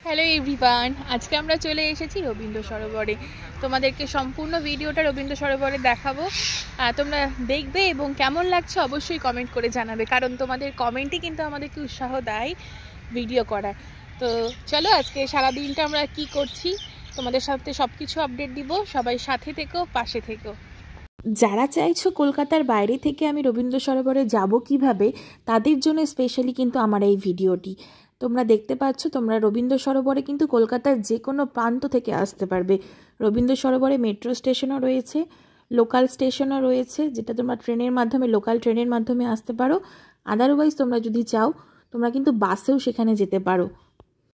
Hello everyone, আজকে আমরা চলে এসেছি রবীন্দ্র সরোবরে। তোমাদেরকে সম্পূর্ণ ভিডিওটা রবীন্দ্র সরোবরে দেখাবো। তোমরা দেখবে এবং কেমন লাগছে অবশ্যই কমেন্ট করে জানাবে, কারণ তোমাদের কমেন্টই কিন্তু আমাদেরকে উৎসাহ দেয় ভিডিও করার। তো চলো আজকে সারাদিনটা আমরা কি করছি তোমাদের সাথে সব কিছু আপডেট দিব। সবাই সাথে থেকো, পাশে থেকো। যারা চাইছো কলকাতার বাইরে থেকে আমি রবীন্দ্র সরোবরে যাব কিভাবে, তাদের জন্য স্পেশালি কিন্তু আমার এই ভিডিওটি। তোমরা দেখতে পাচ্ছ, তোমরা রবীন্দ্র সরোবরে কিন্তু কলকাতার যে কোনো প্রান্ত থেকে আসতে পারবে। রবীন্দ্র সরোবরে মেট্রো স্টেশনও রয়েছে, লোকাল স্টেশনও রয়েছে, যেটা তোমরা ট্রেনের মাধ্যমে, লোকাল ট্রেনের মাধ্যমে আসতে পারো। আদারওয়াইজ তোমরা যদি চাও তোমরা কিন্তু বাসেও সেখানে যেতে পারো।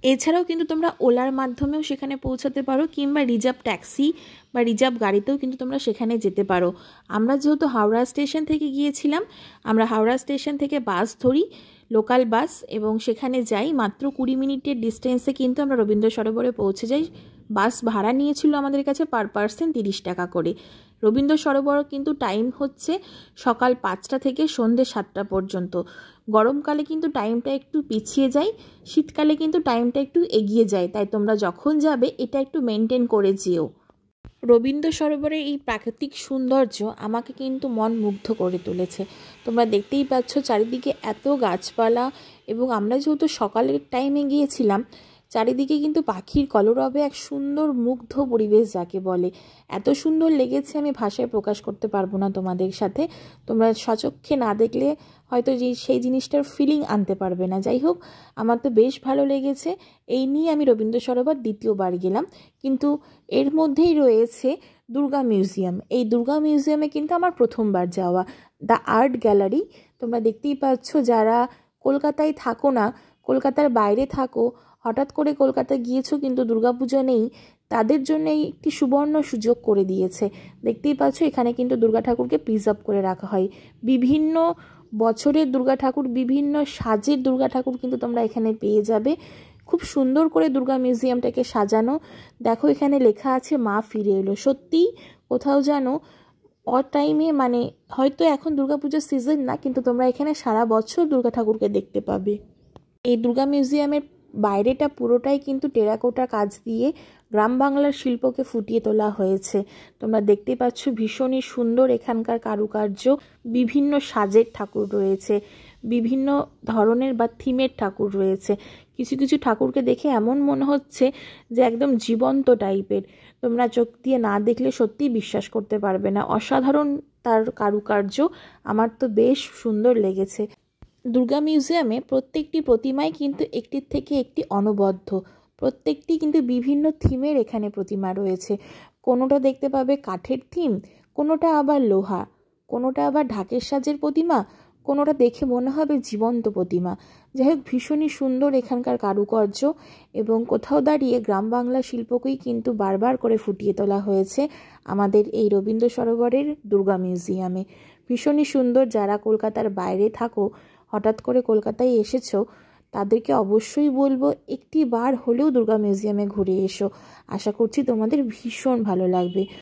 এছাড়াও কিন্তু তোমরা ওলার মাধ্যমেও সেখানে পৌঁছাতে পারো, কিংবা রিজার্ভ ট্যাক্সি বা রিজার্ভ গাড়িতেও কিন্তু তোমরা সেখানে যেতে পারো। আমরা যেহেতু হাওড়া স্টেশন থেকে গিয়েছিলাম, আমরা হাওড়া স্টেশন থেকে বাস ধরি, লোকাল বাস, এবং সেখানে যাই। মাত্র 20 মিনিটের ডিস্টেন্সে কিন্তু আমরা রবীন্দ্র সরোবরে পৌঁছে যাই। বাস ভাড়া নিয়েছিল আমাদের কাছে পার পার্সন 30 টাকা করে। রবীন্দ্র সরোবর কিন্তু টাইম হচ্ছে সকাল 5টা থেকে সন্ধ্যে 7টা পর্যন্ত। গরমকালে কিন্তু টাইমটা একটু পিছিয়ে যায়, শীতকালে কিন্তু টাইমটা একটু এগিয়ে যায়। তাই তোমরা যখন যাবে এটা একটু মেনটেন করে যেও। রবীন্দ্র সরোবরের এই প্রাকৃতিক সৌন্দর্য আমাকে কিন্তু মন মুগ্ধ করে তুলেছে। তোমরা দেখতেই পাচ্ছ চারিদিকে এত গাছপালা, এবং আমরা যেহেতু সকালের টাইমে গিয়েছিলাম, চারিদিকে কিন্তু পাখির কলরবে এক সুন্দর মুগ্ধ পরিবেশ যাকে বলে। এত সুন্দর লেগেছে, আমি ভাষায় প্রকাশ করতে পারবো না তোমাদের সাথে। তোমরা সচক্ষে না দেখলে হয়তো সেই জিনিসটার ফিলিং আনতে পারবে না। যাই হোক, আমার তো বেশ ভালো লেগেছে। এই নিয়ে আমি রবীন্দ্র সরোবর দ্বিতীয়বার গেলাম। কিন্তু এর মধ্যেই রয়েছে দুর্গা মিউজিয়াম। এই দুর্গা মিউজিয়ামে কিন্তু আমার প্রথমবার যাওয়া। দ্য আর্ট গ্যালারি, তোমরা দেখতেই পাচ্ছ, যারা কলকাতায় থাকো না, কলকাতার বাইরে থাকো, হঠাৎ করে কলকাতা গিয়েছো কিন্তু দুর্গাপূজা নেই, তাদের জন্য একটি সুবর্ণ সুযোগ করে দিয়েছে। দেখতেই পাচ্ছ এখানে কিন্তু দুর্গা ঠাকুরকে প্রিজার্ভ করে রাখা হয়। বিভিন্ন বছরের দুর্গা ঠাকুর, বিভিন্ন সাজের দুর্গা ঠাকুর কিন্তু তোমরা এখানে পেয়ে যাবে। খুব সুন্দর করে দুর্গা মিউজিয়ামটাকে সাজানো। দেখো এখানে লেখা আছে মা ফিরে এলো। সত্যিই কোথাও যেন টাইমে, মানে হয়তো এখন দুর্গাপুজোর সিজন না, কিন্তু তোমরা এখানে সারা বছর দুর্গা ঠাকুরকে দেখতে পাবে। এই দুর্গা মিউজিয়ামের বাইরেটা পুরোটাই কিন্তু টেরাকোটা কাজ দিয়ে গ্রাম বাংলার শিল্পকে ফুটিয়ে তোলা হয়েছে। তোমরা দেখতে পাচ্ছ ভীষণই সুন্দর এখানকার কারুকার্য। বিভিন্ন সাজের ঠাকুর রয়েছে, বিভিন্ন ধরনের বা থিমের ঠাকুর রয়েছে। কিছু কিছু ঠাকুরকে দেখে এমন মনে হচ্ছে যে একদম জীবন্ত টাইপের। তোমরা চোখ দিয়ে না দেখলে সত্যিই বিশ্বাস করতে পারবে না। অসাধারণ তার কারুকার্য, আমার তো বেশ সুন্দর লেগেছে। দুর্গা মিউজিয়ামে প্রত্যেকটি প্রতিমাই কিন্তু একটির থেকে একটি অনবদ্য। প্রত্যেকটি কিন্তু বিভিন্ন থিমের এখানে প্রতিমা রয়েছে। কোনোটা দেখতে পাবে কাঠের থিম, কোনোটা আবার লোহা, কোনোটা আবার ঢাকের সাজের প্রতিমা, কোনোটা দেখে মনে হবে জীবন্ত প্রতিমা। যাই হোক, ভীষণই সুন্দর এখানকার কারুকার্য, এবং কোথাও দাঁড়িয়ে গ্রাম বাংলা শিল্পকেই কিন্তু বারবার করে ফুটিয়ে তোলা হয়েছে আমাদের এই রবীন্দ্র সরোবরের দুর্গা মিউজিয়ামে। ভীষণই সুন্দর। যারা কলকাতার বাইরে থাকো, হঠাৎ করে কলকাতায় এসেছো, তাদেরকে অবশ্যই বলবো একটি বার হলেও দুর্গা মিউজিয়ামে ঘুরে এসো। আশা করছি তোমাদের ভীষণ ভালো লাগবে।